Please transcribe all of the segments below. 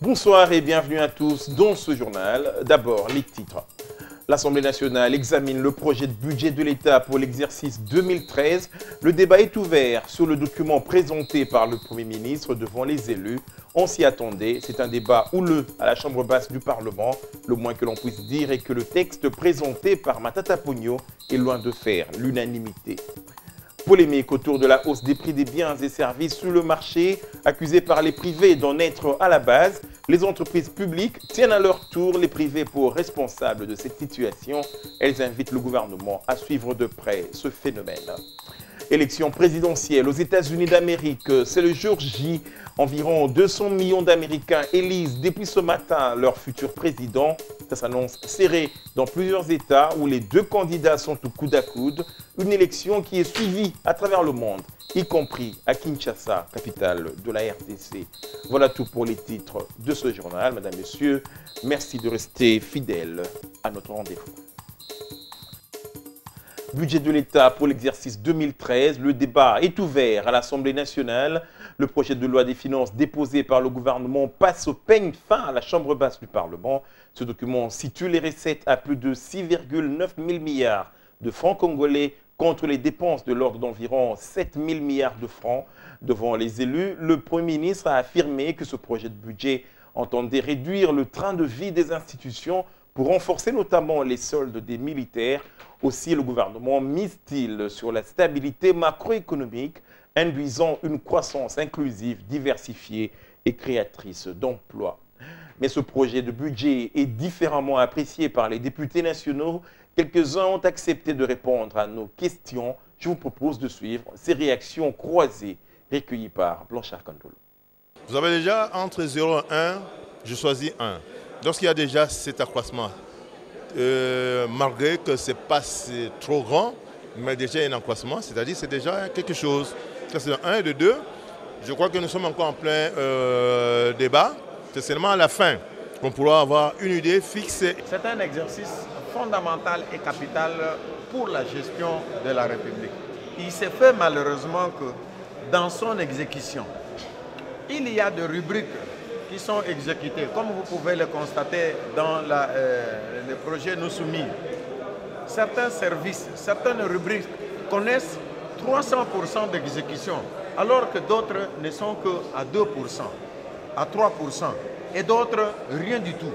Bonsoir et bienvenue à tous dans ce journal. D'abord, les titres. L'Assemblée nationale examine le projet de budget de l'État pour l'exercice 2013. Le débat est ouvert sur le document présenté par le Premier ministre devant les élus. On s'y attendait, c'est un débat houleux à la Chambre basse du Parlement. Le moins que l'on puisse dire est que le texte présenté par Matata Ponyo est loin de faire l'unanimité. Polémique autour de la hausse des prix des biens et services sur le marché. Accusés par les privés d'en être à la base, les entreprises publiques tiennent à leur tour les privés pour responsables de cette situation. Elles invitent le gouvernement à suivre de près ce phénomène. Élection présidentielle aux États-Unis d'Amérique, c'est le jour J. Environ 200 millions d'Américains élisent depuis ce matin leur futur président. Ça s'annonce serré dans plusieurs États où les deux candidats sont au coude à coude. Une élection qui est suivie à travers le monde, y compris à Kinshasa, capitale de la RDC. Voilà tout pour les titres de ce journal. Mesdames, Messieurs, merci de rester fidèles à notre rendez-vous. Budget de l'État pour l'exercice 2013. Le débat est ouvert à l'Assemblée nationale. Le projet de loi des finances déposé par le gouvernement passe au peigne fin à la Chambre basse du Parlement. Ce document situe les recettes à plus de 6,9 000 milliards de francs congolais contre les dépenses de l'ordre d'environ 7 000 milliards de francs. Devant les élus, le Premier ministre a affirmé que ce projet de budget entendait réduire le train de vie des institutions pour renforcer notamment les soldes des militaires. Aussi, le gouvernement mise-t-il sur la stabilité macroéconomique, induisant une croissance inclusive, diversifiée et créatrice d'emplois. Mais ce projet de budget est différemment apprécié par les députés nationaux. Quelques-uns ont accepté de répondre à nos questions. Je vous propose de suivre ces réactions croisées recueillies par Blanchard Kandolo. Vous avez déjà entre 0 et 1, je choisis 1. Lorsqu'il y a déjà cet accroissement, malgré que ce n'est pas trop grand, mais déjà un accroissement, c'est-à-dire c'est déjà quelque chose. Ça c'est le 1 et le 2. Je crois que nous sommes encore en plein débat. C'est seulement à la fin qu'on pourra avoir une idée fixe. C'est un exercice fondamental et capital pour la gestion de la République. Il s'est fait malheureusement que dans son exécution, il y a des rubriques qui sont exécutées, comme vous pouvez le constater dans le projet nous soumis. Certains services, certaines rubriques connaissent 300% d'exécution, alors que d'autres ne sont qu'à 2%, à 3%, et d'autres rien du tout.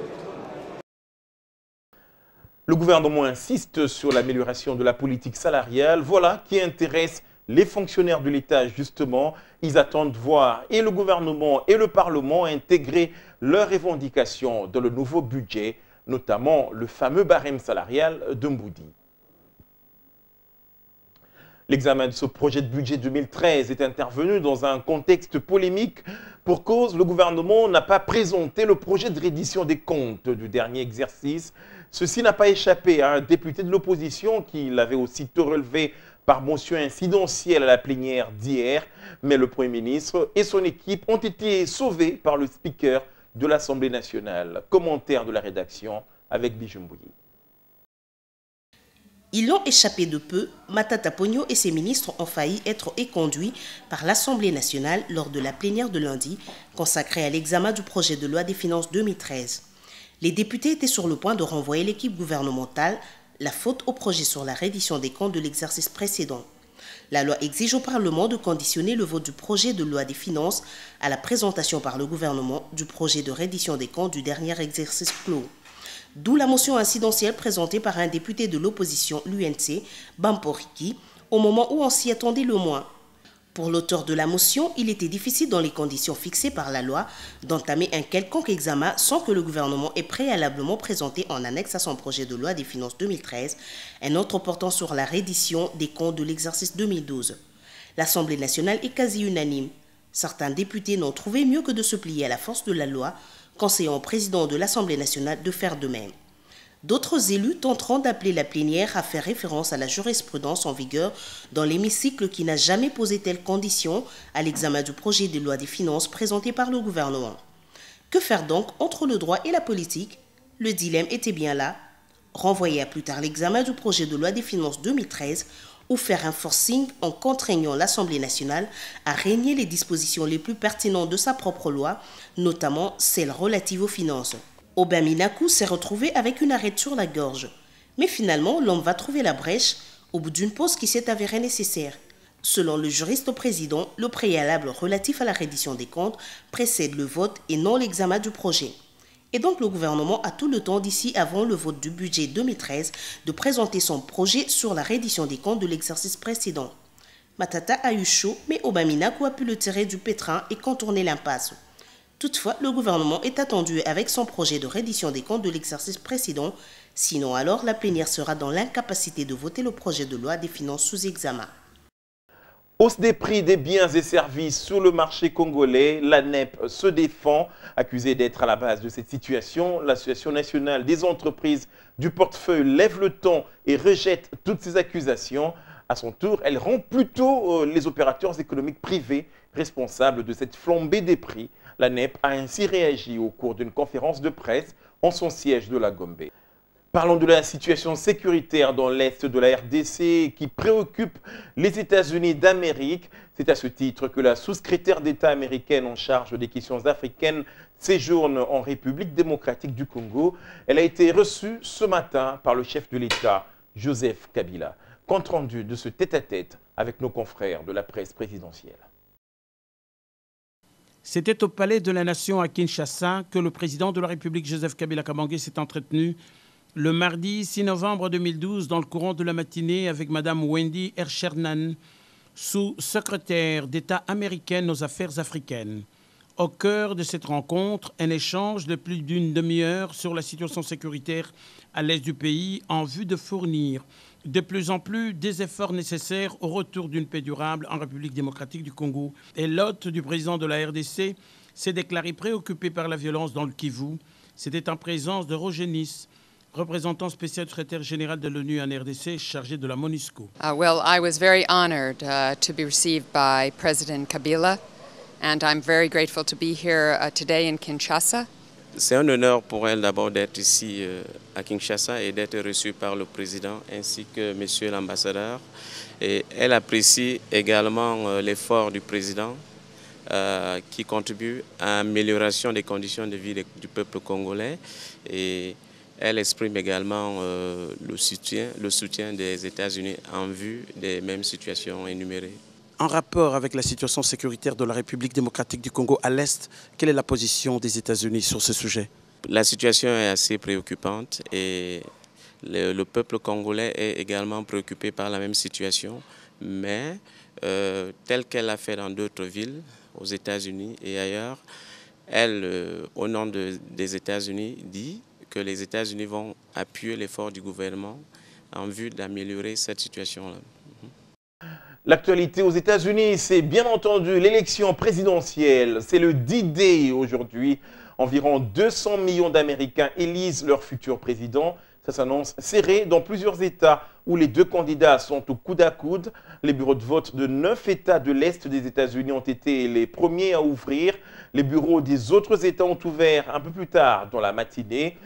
Le gouvernement insiste sur l'amélioration de la politique salariale. Voilà qui intéresse les fonctionnaires de l'État, justement. Ils attendent voir et le gouvernement et le Parlement intégrer leurs revendications dans le nouveau budget, notamment le fameux barème salarial de Mboudi. L'examen de ce projet de budget 2013 est intervenu dans un contexte polémique. Pour cause, le gouvernement n'a pas présenté le projet de reddition des comptes du dernier exercice. Ceci n'a pas échappé à un député de l'opposition qui l'avait aussitôt relevé par motion incidentielle à la plénière d'hier. Mais le Premier ministre et son équipe ont été sauvés par le speaker de l'Assemblée nationale. Commentaire de la rédaction avec Bijumbouyi. Ils ont échappé de peu. Matata Ponyo et ses ministres ont failli être éconduits par l'Assemblée nationale lors de la plénière de lundi consacrée à l'examen du projet de loi des finances 2013. Les députés étaient sur le point de renvoyer l'équipe gouvernementale la faute au projet sur la reddition des comptes de l'exercice précédent. La loi exige au Parlement de conditionner le vote du projet de loi des finances à la présentation par le gouvernement du projet de reddition des comptes du dernier exercice clos. D'où la motion incidentielle présentée par un député de l'opposition, l'UNC, Bamporiki, au moment où on s'y attendait le moins. Pour l'auteur de la motion, il était difficile dans les conditions fixées par la loi d'entamer un quelconque examen sans que le gouvernement ait préalablement présenté en annexe à son projet de loi des finances 2013 un autre portant sur la reddition des comptes de l'exercice 2012. L'Assemblée nationale est quasi unanime. Certains députés n'ont trouvé mieux que de se plier à la force de la loi, conseillant au président de l'Assemblée nationale de faire de même. D'autres élus tenteront d'appeler la plénière à faire référence à la jurisprudence en vigueur dans l'hémicycle qui n'a jamais posé telle condition à l'examen du projet de loi des finances présenté par le gouvernement. Que faire donc entre le droit et la politique? Le dilemme était bien là. Renvoyer à plus tard l'examen du projet de loi des finances 2013 ou faire un forcing en contraignant l'Assemblée nationale à régner les dispositions les plus pertinentes de sa propre loi, notamment celles relatives aux finances. Oba Minaku s'est retrouvé avec une arête sur la gorge. Mais finalement, l'homme va trouver la brèche au bout d'une pause qui s'est avérée nécessaire. Selon le juriste au président, le préalable relatif à la reddition des comptes précède le vote et non l'examen du projet. Et donc le gouvernement a tout le temps d'ici avant le vote du budget 2013 de présenter son projet sur la reddition des comptes de l'exercice précédent. Matata a eu chaud, mais Oba Minaku a pu le tirer du pétrin et contourner l'impasse. Toutefois, le gouvernement est attendu avec son projet de reddition des comptes de l'exercice précédent, sinon alors la plénière sera dans l'incapacité de voter le projet de loi des finances sous examen. Hausse des prix des biens et services sur le marché congolais, la NEP se défend. Accusée d'être à la base de cette situation, l'Association nationale des entreprises du portefeuille lève le ton et rejette toutes ces accusations. À son tour, elle rend plutôt les opérateurs économiques privés responsables de cette flambée des prix. La NEP a ainsi réagi au cours d'une conférence de presse en son siège de la Gombe. Parlons de la situation sécuritaire dans l'est de la RDC qui préoccupe les États-Unis d'Amérique. C'est à ce titre que la sous-secrétaire d'État américaine en charge des questions africaines séjourne en République démocratique du Congo. Elle a été reçue ce matin par le chef de l'État, Joseph Kabila. Compte rendu de ce tête-à-tête avec nos confrères de la presse présidentielle. C'était au Palais de la Nation à Kinshasa que le président de la République, Joseph Kabila Kabange, s'est entretenu le mardi 6 novembre 2012 dans le courant de la matinée avec Mme Wendy Herchernan, sous-secrétaire d'État américaine aux affaires africaines. Au cœur de cette rencontre, un échange de plus d'une demi-heure sur la situation sécuritaire à l'est du pays en vue de fournir de plus en plus des efforts nécessaires au retour d'une paix durable en République démocratique du Congo. Et l'hôte du président de la RDC s'est déclaré préoccupé par la violence dans le Kivu. C'était en présence de Roger Nice, représentant spécial du secrétaire général de l'ONU en RDC, chargé de la MONUSCO. Well, I was very honored to be received by President Kabila, and I'm very grateful to be here today in Kinshasa. C'est un honneur pour elle d'abord d'être ici à Kinshasa et d'être reçue par le président ainsi que monsieur l'ambassadeur. Et elle apprécie également l'effort du président qui contribue à l'amélioration des conditions de vie du peuple congolais. Et elle exprime également le soutien des États-Unis en vue des mêmes situations énumérées. En rapport avec la situation sécuritaire de la République démocratique du Congo à l'Est, quelle est la position des États-Unis sur ce sujet? La situation est assez préoccupante et le peuple congolais est également préoccupé par la même situation, mais telle qu'elle l'a fait dans d'autres villes, aux États-Unis et ailleurs, elle, au nom des États-Unis, dit que les États-Unis vont appuyer l'effort du gouvernement en vue d'améliorer cette situation-là. L'actualité aux États-Unis, c'est bien entendu l'élection présidentielle. C'est le D-Day aujourd'hui. Environ 200 millions d'Américains élisent leur futur président. Ça s'annonce serré dans plusieurs États où les deux candidats sont au coude à coude. Les bureaux de vote de 9 États de l'Est des États-Unis ont été les premiers à ouvrir. Les bureaux des autres États ont ouvert un peu plus tard dans la matinée.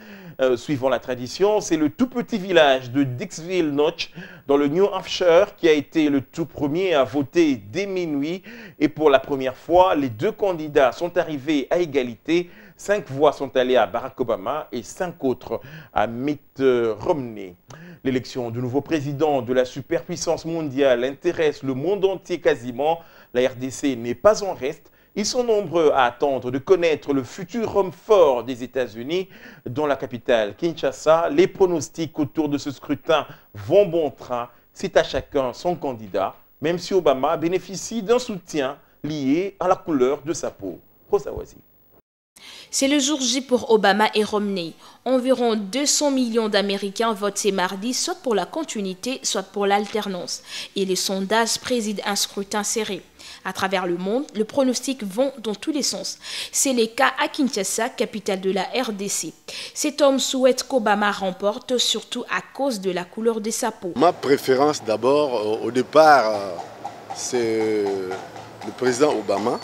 Suivant la tradition, c'est le tout petit village de Dixville Notch dans le New Hampshire qui a été le tout premier à voter dès minuit. Et pour la première fois, les deux candidats sont arrivés à égalité. 5 voix sont allées à Barack Obama et 5 autres à Mitt Romney. L'élection du nouveau président de la superpuissance mondiale intéresse le monde entier quasiment. La RDC n'est pas en reste. Ils sont nombreux à attendre de connaître le futur homme fort des États-Unis. Dans la capitale, Kinshasa, les pronostics autour de ce scrutin vont bon train. C'est à chacun son candidat, même si Obama bénéficie d'un soutien lié à la couleur de sa peau. Rosa Wazi. C'est le jour J pour Obama et Romney. Environ 200 millions d'Américains votent ce mardi, soit pour la continuité, soit pour l'alternance. Et les sondages président un scrutin serré. À travers le monde, le pronostic vont dans tous les sens. C'est le cas à Kinshasa, capitale de la RDC. Cet homme souhaite qu'Obama remporte, surtout à cause de la couleur de sa peau. Ma préférence d'abord, au départ, c'est le président Obama.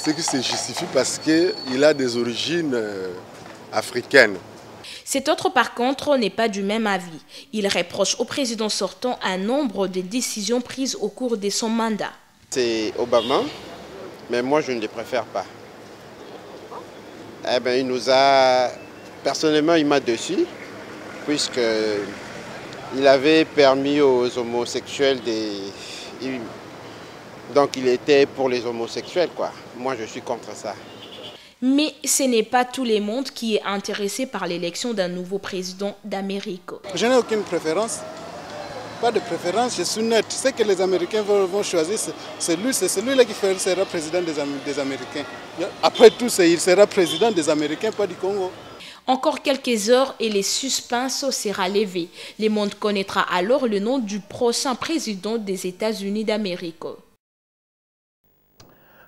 Ce qui se justifie parce qu'il a des origines africaines. Cet autre, par contre, n'est pas du même avis. Il reproche au président sortant un nombre de décisions prises au cours de son mandat. C'est Obama, mais moi je ne les préfère pas. Eh bien, il nous a... Personnellement, il m'a déçu, puisqu'il avait permis aux homosexuels Donc il était pour les homosexuels, quoi. Moi, je suis contre ça. Mais ce n'est pas tout le monde qui est intéressé par l'élection d'un nouveau président d'Amérique. Je n'ai aucune préférence. Pas de préférence, je suis net. Ce que les Américains vont choisir, c'est celui-là qui sera président des Américains. Après tout, il sera président des Américains, pas du Congo. Encore quelques heures et le suspense sera levé. Le monde connaîtra alors le nom du prochain président des États-Unis d'Amérique.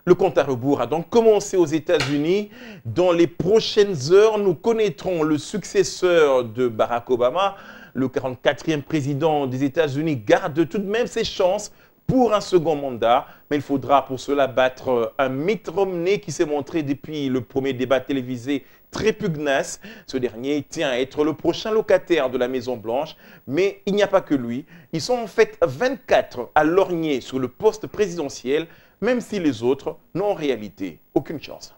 Le compte à rebours a donc commencé aux États-Unis. Dans les prochaines heures, nous connaîtrons le successeur de Barack Obama. Le 44e président des États-Unis garde tout de même ses chances pour un second mandat. Mais il faudra pour cela battre un Mitt Romney qui s'est montré depuis le premier débat télévisé très pugnace. Ce dernier tient à être le prochain locataire de la Maison-Blanche. Mais il n'y a pas que lui. Ils sont en fait 24 à lorgner sur le poste présidentiel, même si les autres n'ont en réalité aucune chance.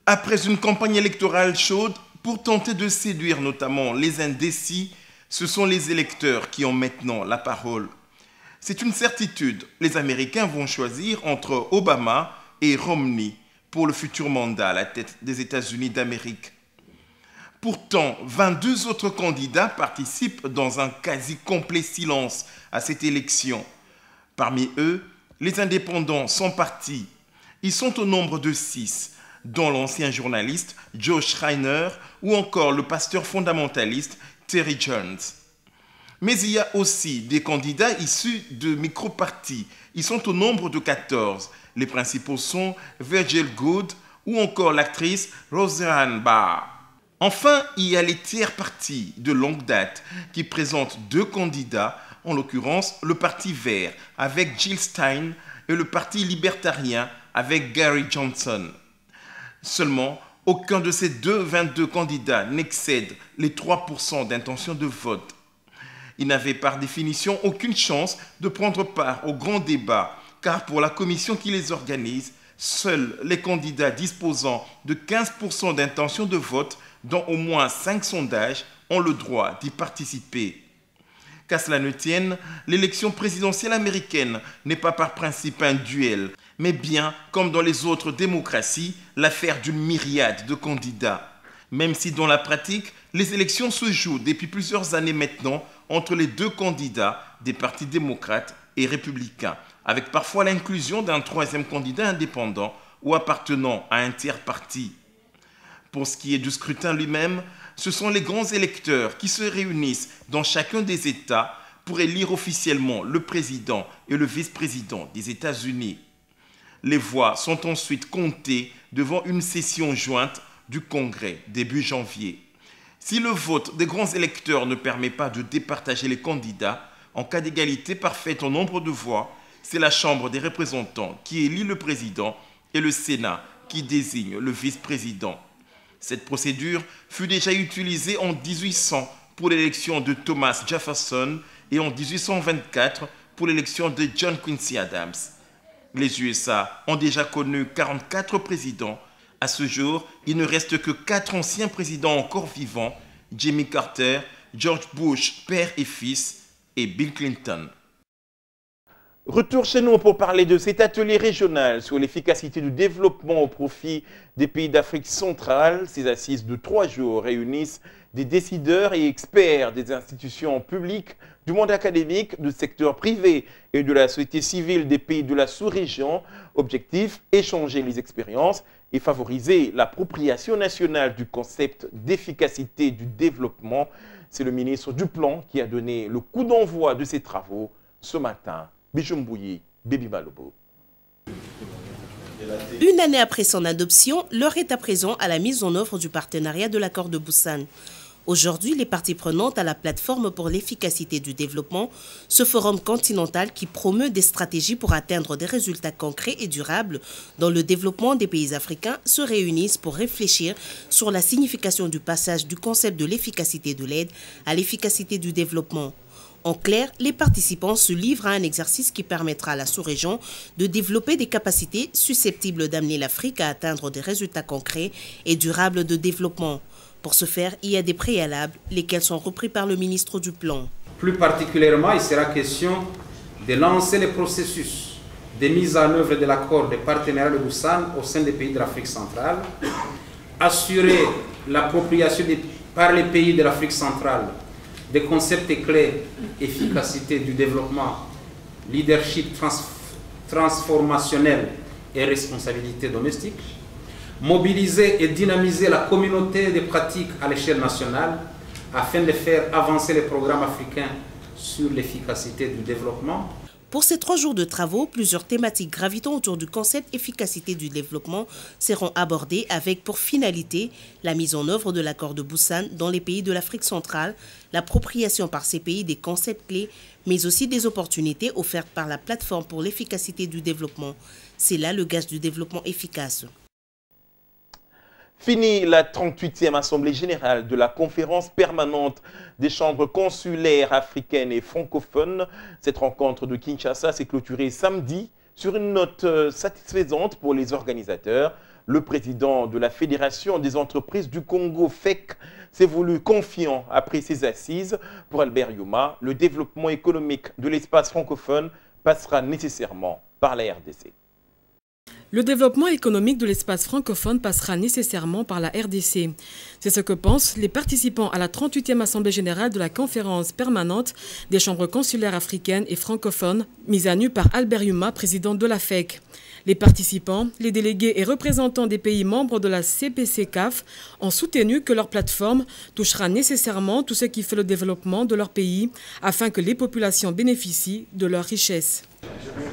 Après une campagne électorale chaude, pour tenter de séduire notamment les indécis, ce sont les électeurs qui ont maintenant la parole. C'est une certitude, les Américains vont choisir entre Obama et Romney pour le futur mandat à la tête des États-Unis d'Amérique. Pourtant, 22 autres candidats participent dans un quasi complet silence à cette élection. Parmi eux, les indépendants sont partis. Ils sont au nombre de 6, dont l'ancien journaliste Joe Schreiner ou encore le pasteur fondamentaliste Terry Jones. Mais il y a aussi des candidats issus de micro-partis. Ils sont au nombre de 14. Les principaux sont Virgil Good ou encore l'actrice Roseanne Barr. Enfin, il y a les tiers partis de longue date qui présentent 2 candidats, en l'occurrence le Parti vert avec Jill Stein et le Parti libertarien avec Gary Johnson. Seulement, aucun de ces 22 candidats n'excède les 3% d'intention de vote. Ils n'avaient par définition aucune chance de prendre part au grand débat, car pour la commission qui les organise, seuls les candidats disposant de 15% d'intention de vote dans au moins 5 sondages ont le droit d'y participer. Qu'à cela ne tienne, l'élection présidentielle américaine n'est pas par principe un duel, mais bien, comme dans les autres démocraties, l'affaire d'une myriade de candidats. Même si dans la pratique, les élections se jouent depuis plusieurs années maintenant entre les 2 candidats des partis démocrates et républicains, avec parfois l'inclusion d'un 3e candidat indépendant ou appartenant à un tiers parti. Pour ce qui est du scrutin lui-même, ce sont les grands électeurs qui se réunissent dans chacun des États pour élire officiellement le président et le vice-président des États-Unis. Les voix sont ensuite comptées devant une session jointe du Congrès début janvier. Si le vote des grands électeurs ne permet pas de départager les candidats, en cas d'égalité parfaite en nombre de voix, c'est la Chambre des représentants qui élit le président et le Sénat qui désigne le vice-président. Cette procédure fut déjà utilisée en 1800 pour l'élection de Thomas Jefferson et en 1824 pour l'élection de John Quincy Adams. Les USA ont déjà connu 44 présidents. À ce jour, il ne reste que 4 anciens présidents encore vivants, Jimmy Carter, George Bush, père et fils, et Bill Clinton. Retour chez nous pour parler de cet atelier régional sur l'efficacité du développement au profit des pays d'Afrique centrale. Ces assises de 3 jours réunissent des décideurs et experts des institutions publiques, du monde académique, du secteur privé et de la société civile des pays de la sous-région. Objectif, échanger les expériences et favoriser l'appropriation nationale du concept d'efficacité du développement. C'est le ministre du Plan qui a donné le coup d'envoi de ces travaux ce matin. Bijumbouyi, Baby Malobo. Une année après son adoption, l'heure est à présent à la mise en œuvre du partenariat de l'accord de Busan. Aujourd'hui, les parties prenantes à la plateforme pour l'efficacité du développement, ce forum continental qui promeut des stratégies pour atteindre des résultats concrets et durables dans le développement des pays africains, se réunissent pour réfléchir sur la signification du passage du concept de l'efficacité de l'aide à l'efficacité du développement. En clair, les participants se livrent à un exercice qui permettra à la sous-région de développer des capacités susceptibles d'amener l'Afrique à atteindre des résultats concrets et durables de développement. Pour ce faire, il y a des préalables, lesquels sont repris par le ministre du Plan. Plus particulièrement, il sera question de lancer le processus de mise en œuvre de l'accord de partenariat de Busan au sein des pays de l'Afrique centrale, assurer l'appropriation par les pays de l'Afrique centrale des concepts clés, efficacité du développement, leadership transformationnel et responsabilité domestique, mobiliser et dynamiser la communauté des pratiques à l'échelle nationale afin de faire avancer les programmes africains sur l'efficacité du développement. Pour ces 3 jours de travaux, plusieurs thématiques gravitant autour du concept efficacité du développement seront abordées avec pour finalité la mise en œuvre de l'accord de Busan dans les pays de l'Afrique centrale, l'appropriation par ces pays des concepts clés, mais aussi des opportunités offertes par la plateforme pour l'efficacité du développement. C'est là le gage du développement efficace. Fini la 38e Assemblée générale de la conférence permanente des chambres consulaires africaines et francophones. Cette rencontre de Kinshasa s'est clôturée samedi sur une note satisfaisante pour les organisateurs. Le président de la Fédération des entreprises du Congo, FEC, s'est voulu confiant après ses assises. Pour Albert Yuma, le développement économique de l'espace francophone passera nécessairement par la RDC. Le développement économique de l'espace francophone passera nécessairement par la RDC. C'est ce que pensent les participants à la 38e Assemblée générale de la conférence permanente des chambres consulaires africaines et francophones, mise à nu par Albert Yuma, président de la FEC. Les participants, les délégués et représentants des pays membres de la CPC-CAF ont soutenu que leur plateforme touchera nécessairement tout ce qui fait le développement de leur pays afin que les populations bénéficient de leurs richesses.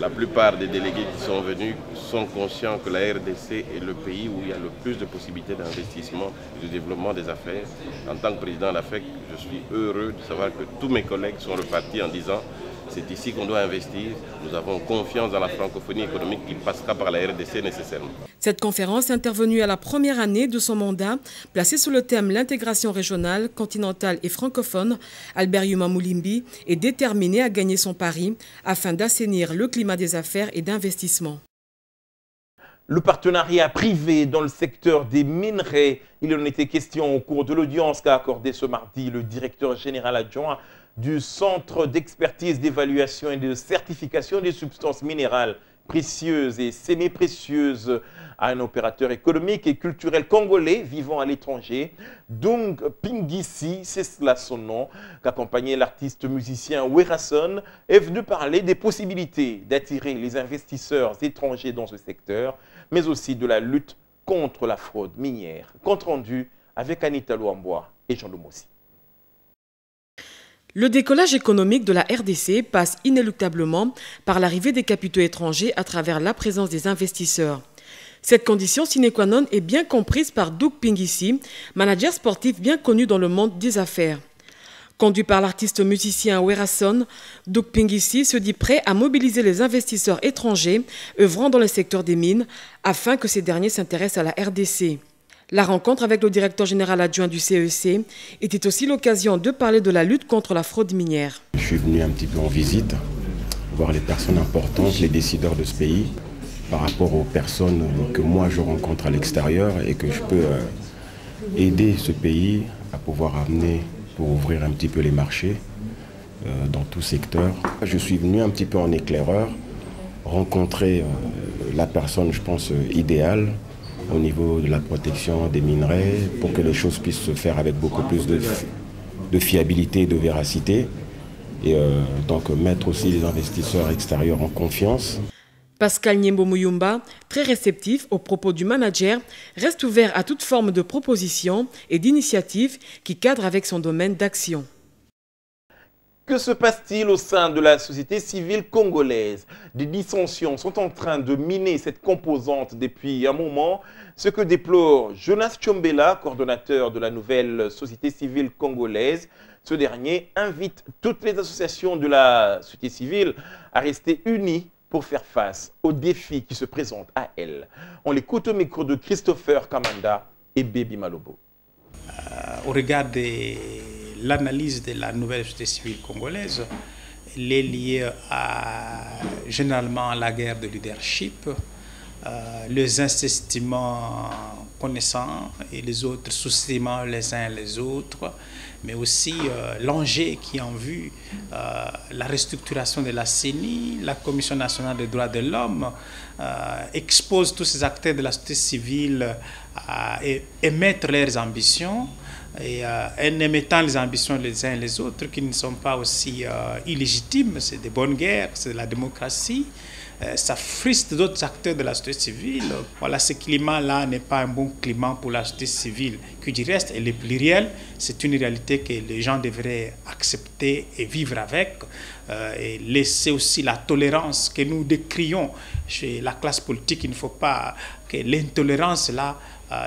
La plupart des délégués qui sont venus sont conscients que la RDC est le pays où il y a le plus de possibilités d'investissement et de développement des affaires. En tant que président de la FEC, je suis heureux de savoir que tous mes collègues sont repartis en disant c'est ici qu'on doit investir. Nous avons confiance dans la francophonie économique qui passera par la RDC nécessairement. Cette conférence est intervenue à la première année de son mandat, placée sous le thème l'intégration régionale, continentale et francophone. Albert Yuma Moulimbi est déterminé à gagner son pari afin d'assainir le climat des affaires et d'investissement. Le partenariat privé dans le secteur des minerais, il en était question au cours de l'audience qu'a accordé ce mardi le directeur général adjoint du Centre d'expertise, d'évaluation et de certification des substances minérales précieuses et semi-précieuses à un opérateur économique et culturel congolais vivant à l'étranger. Dung Pingisi, c'est cela son nom, qu'accompagnait l'artiste musicien Werason, est venu parler des possibilités d'attirer les investisseurs étrangers dans ce secteur, mais aussi de la lutte contre la fraude minière. Compte rendu avec Anita Luamboa et Jean Lumossi. Le décollage économique de la RDC passe inéluctablement par l'arrivée des capitaux étrangers à travers la présence des investisseurs. Cette condition sine qua non est bien comprise par Doug Pingisi, manager sportif bien connu dans le monde des affaires. Conduit par l'artiste musicien Werason, Doug Pingisi se dit prêt à mobiliser les investisseurs étrangers œuvrant dans le secteur des mines afin que ces derniers s'intéressent à la RDC. La rencontre avec le directeur général adjoint du CEC était aussi l'occasion de parler de la lutte contre la fraude minière. Je suis venu un petit peu en visite, voir les personnes importantes, les décideurs de ce pays, par rapport aux personnes que moi je rencontre à l'extérieur et que je peux aider ce pays à pouvoir amener pour ouvrir un petit peu les marchés dans tout secteur. Je suis venu un petit peu en éclaireur, rencontrer la personne, je pense, idéale au niveau de la protection des minerais pour que les choses puissent se faire avec beaucoup plus de fiabilité et de véracité et donc mettre aussi les investisseurs extérieurs en confiance. Pascal Nyembo Muyumba, très réceptif aux propos du manager, reste ouvert à toute forme de proposition et d'initiative qui cadre avec son domaine d'action. Que se passe-t-il au sein de la société civile congolaise? Des dissensions sont en train de miner cette composante depuis un moment, ce que déplore Jonas Tchombela, coordonnateur de la nouvelle société civile congolaise. Ce dernier invite toutes les associations de la société civile à rester unies pour faire face aux défis qui se présentent à elle. On l'écoute au micro de Christopher Kamanda et Baby Malobo. Au regard de l'analyse de la nouvelle société civile congolaise, elle est liée généralement à la guerre de leadership, les investissements connaissants et les autres sous-estimant les uns les autres, mais aussi l'enjeu qui est en vue, la restructuration de la CENI, la Commission nationale des droits de l'homme, expose tous ces acteurs de la société civile à émettre leurs ambitions, et en émettant les ambitions les uns les autres qui ne sont pas aussi illégitimes, c'est des bonnes guerres, c'est de la démocratie. Ça frustre d'autres acteurs de la société civile. Voilà, ce climat-là n'est pas un bon climat pour la société civile. Que du reste, elle est plurielle, c'est une réalité que les gens devraient accepter et vivre avec, et laisser aussi la tolérance que nous décrions chez la classe politique. Il ne faut pas que l'intolérance là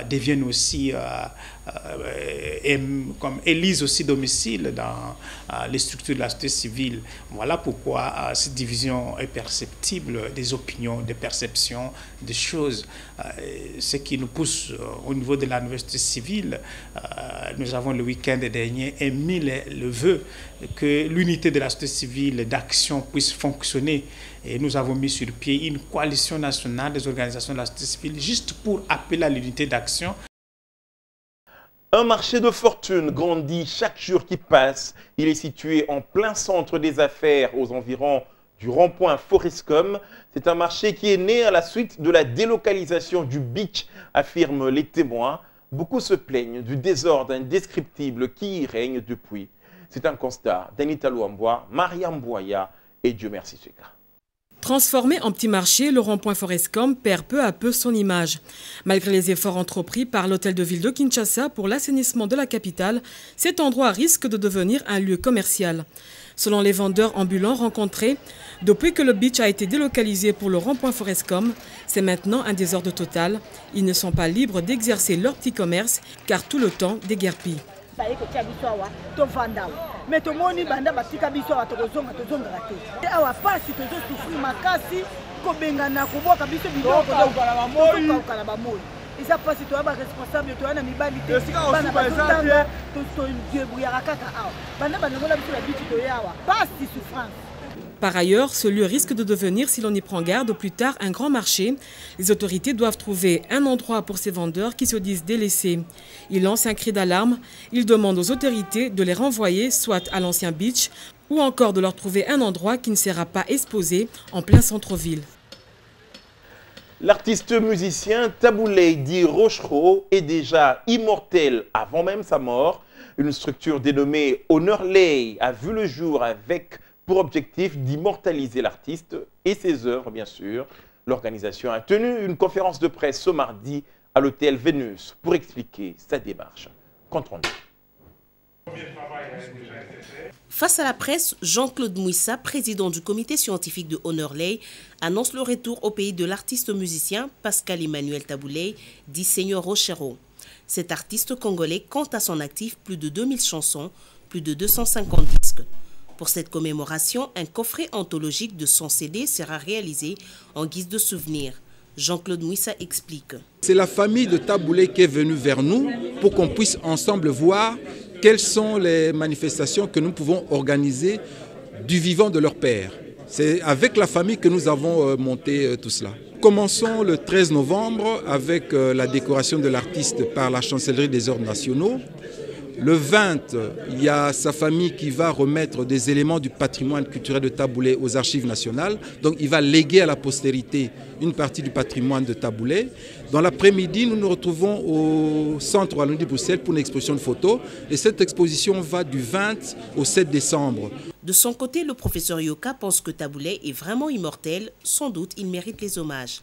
deviennent aussi comme élise aussi domicile dans les structures de la société civile. Voilà pourquoi cette division est perceptible des opinions, des perceptions, des choses. Ce qui nous pousse au niveau de la nouvelle société civile, nous avons le week-end dernier émis le vœu que l'unité de la société civile d'action puisse fonctionner. Et nous avons mis sur pied une coalition nationale des organisations de la société civile juste pour appeler à l'unité d'action. Un marché de fortune grandit chaque jour qui passe. Il est situé en plein centre des affaires, aux environs du rond-point Forescom. C'est un marché qui est né à la suite de la délocalisation du beach, affirment les témoins. Beaucoup se plaignent du désordre indescriptible qui y règne depuis. C'est un constat d'Anita Luamboa, Mariam Boya et Dieu merci Seka. Transformé en petit marché, le rond-point Forescom perd peu à peu son image. Malgré les efforts entrepris par l'hôtel de ville de Kinshasa pour l'assainissement de la capitale, cet endroit risque de devenir un lieu commercial. Selon les vendeurs ambulants rencontrés, depuis que le beach a été délocalisé pour le rond-point Forescom, c'est maintenant un désordre total. Ils ne sont pas libres d'exercer leur petit commerce car tout le temps déguerpit. Mais tout le monde banda batika biso atozonga te awa pasi tozo souffrir makasi ko bengana ko boka biso bidoko kala ba moyi isa pasi to ba responsable to na mibali te bana bazotanga to débrouillera kaka awa bana ngola biso la bitu to yawa pasi souffrance. Par ailleurs, ce lieu risque de devenir, si l'on y prend garde, plus tard un grand marché. Les autorités doivent trouver un endroit pour ces vendeurs qui se disent délaissés. Ils lancent un cri d'alarme. Ils demandent aux autorités de les renvoyer soit à l'ancien beach ou encore de leur trouver un endroit qui ne sera pas exposé en plein centre-ville. L'artiste musicien Taboulé dit Rochereau est déjà immortel avant même sa mort. Une structure dénommée Honorley a vu le jour avec pour objectif d'immortaliser l'artiste et ses œuvres, bien sûr. L'organisation a tenu une conférence de presse ce mardi à l'hôtel Vénus pour expliquer sa démarche. Compte rendu. Face à la presse, Jean-Claude Mouissa, président du comité scientifique de Honorley, annonce le retour au pays de l'artiste musicien Pascal Emmanuel Taboulé, dit Seigneur Rochereau. Cet artiste congolais compte à son actif plus de 2000 chansons, plus de 250 disques. Pour cette commémoration, un coffret anthologique de 100 CD sera réalisé en guise de souvenir. Jean-Claude Mouissa explique. C'est la famille de Taboulé qui est venue vers nous pour qu'on puisse ensemble voir quelles sont les manifestations que nous pouvons organiser du vivant de leur père. C'est avec la famille que nous avons monté tout cela. Commençons le 13 novembre avec la décoration de l'artiste par la Chancellerie des Ordres nationaux. Le 20, il y a sa famille qui va remettre des éléments du patrimoine culturel de Taboulé aux archives nationales. Donc il va léguer à la postérité une partie du patrimoine de Taboulé. Dans l'après-midi, nous nous retrouvons au centre Wallonie Bruxelles pour une exposition de photos. Et cette exposition va du 20 au 7 décembre. De son côté, le professeur Yoka pense que Taboulé est vraiment immortel. Sans doute, il mérite les hommages.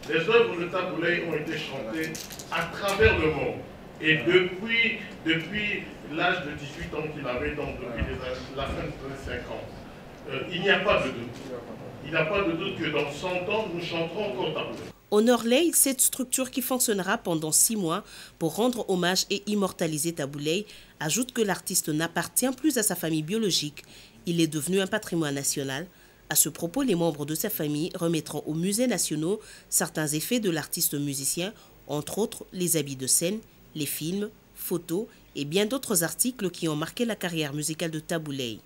Les œuvres de Taboulé ont été chantées à travers le monde. Et depuis l'âge de 18 ans qu'il avait, donc depuis la fin de 5 ans, il n'y a pas de doute. Il n'y a pas de doute que dans 100 ans, nous chanterons encore Taboulé. Honorley, cette structure qui fonctionnera pendant 6 mois pour rendre hommage et immortaliser Taboulé, ajoute que l'artiste n'appartient plus à sa famille biologique. Il est devenu un patrimoine national. À ce propos, les membres de sa famille remettront aux musées nationaux certains effets de l'artiste musicien, entre autres les habits de scène, les films, photos et bien d'autres articles qui ont marqué la carrière musicale de Taboulé.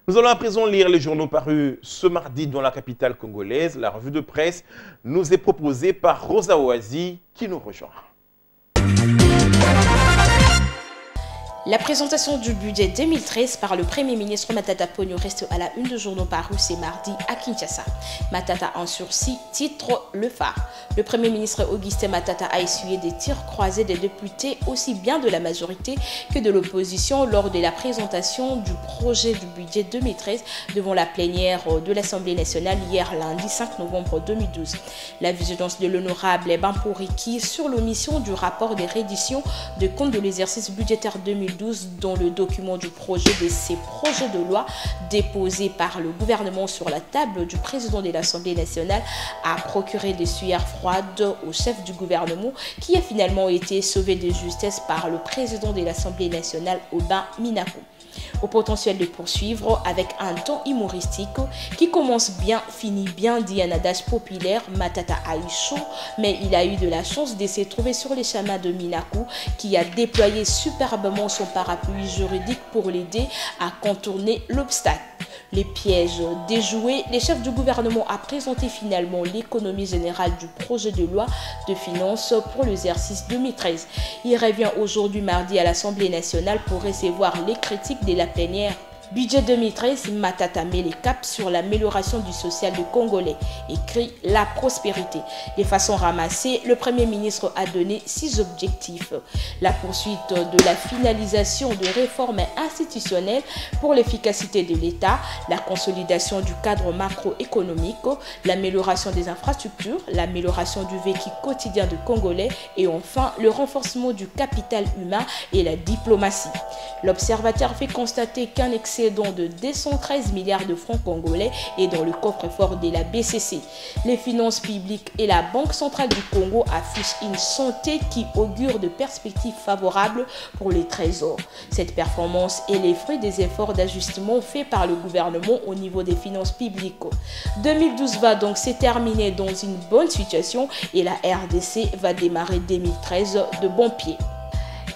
Nous allons à présent lire les journaux parus ce mardi dans la capitale congolaise. La revue de presse nous est proposée par Rosa Oazi qui nous rejoint. La présentation du budget 2013 par le Premier ministre Matata Ponyo reste à la une de journaux parus ce mardi à Kinshasa. Matata en sursis, titre Le Phare. Le Premier ministre Augustin Matata a essuyé des tirs croisés des députés aussi bien de la majorité que de l'opposition lors de la présentation du projet du budget 2013 devant la plénière de l'Assemblée nationale hier lundi 5 novembre 2012. La vigilance de l'honorable Bamporiki sur l'omission du rapport des redditions de comptes de l'exercice budgétaire 2012 dans le document du projet de ces projets de loi déposés par le gouvernement sur la table du président de l'Assemblée nationale a procuré des sueurs froides au chef du gouvernement qui a finalement été sauvé de justesse par le président de l'Assemblée nationale, Aubin Minakou. Au potentiel de poursuivre avec un ton humoristique qui commence bien, finit bien, dit un adage populaire. Matata a eu chaud, mais il a eu de la chance de se trouver sur les chemins de Minakou qui a déployé superbement son parapluie juridique pour l'aider à contourner l'obstacle. Les pièges déjoués, le chef du gouvernement a présenté finalement l'économie générale du projet de loi de finances pour l'exercice 2013. Il revient aujourd'hui mardi à l'Assemblée nationale pour recevoir les critiques de la plénière. Budget 2013, Matata met les caps sur l'amélioration du social du Congolais, écrit la prospérité. De façon ramassée, le Premier ministre a donné 6 objectifs. La poursuite de la finalisation de réformes institutionnelles pour l'efficacité de l'État, la consolidation du cadre macroéconomique, l'amélioration des infrastructures, l'amélioration du vécu quotidien du Congolais et enfin le renforcement du capital humain et la diplomatie. L'observateur fait constater qu'un excédent de 213 milliards de francs congolais est dans le coffre-fort de la BCC. Les finances publiques et la Banque centrale du Congo affichent une santé qui augure de perspectives favorables pour les trésors. Cette performance est le fruit des efforts d'ajustement faits par le gouvernement au niveau des finances publiques. 2012 va donc se terminer dans une bonne situation et la RDC va démarrer 2013 de bon pied.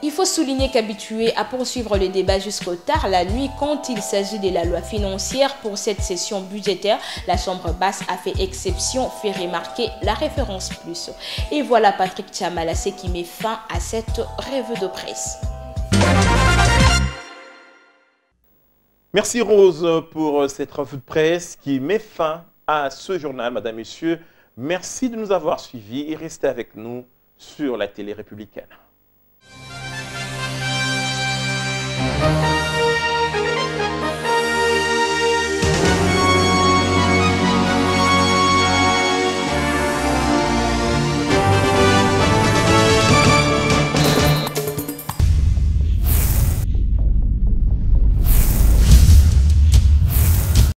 Il faut souligner qu'habitué à poursuivre le débat jusqu'au tard la nuit quand il s'agit de la loi financière pour cette session budgétaire, la Chambre basse a fait exception, fait remarquer la référence plus. Et voilà Patrick Tchamalassé qui met fin à cette revue de presse. Merci Rose pour cette revue de presse qui met fin à ce journal. Madame, Messieurs, merci de nous avoir suivis et restez avec nous sur la télé républicaine.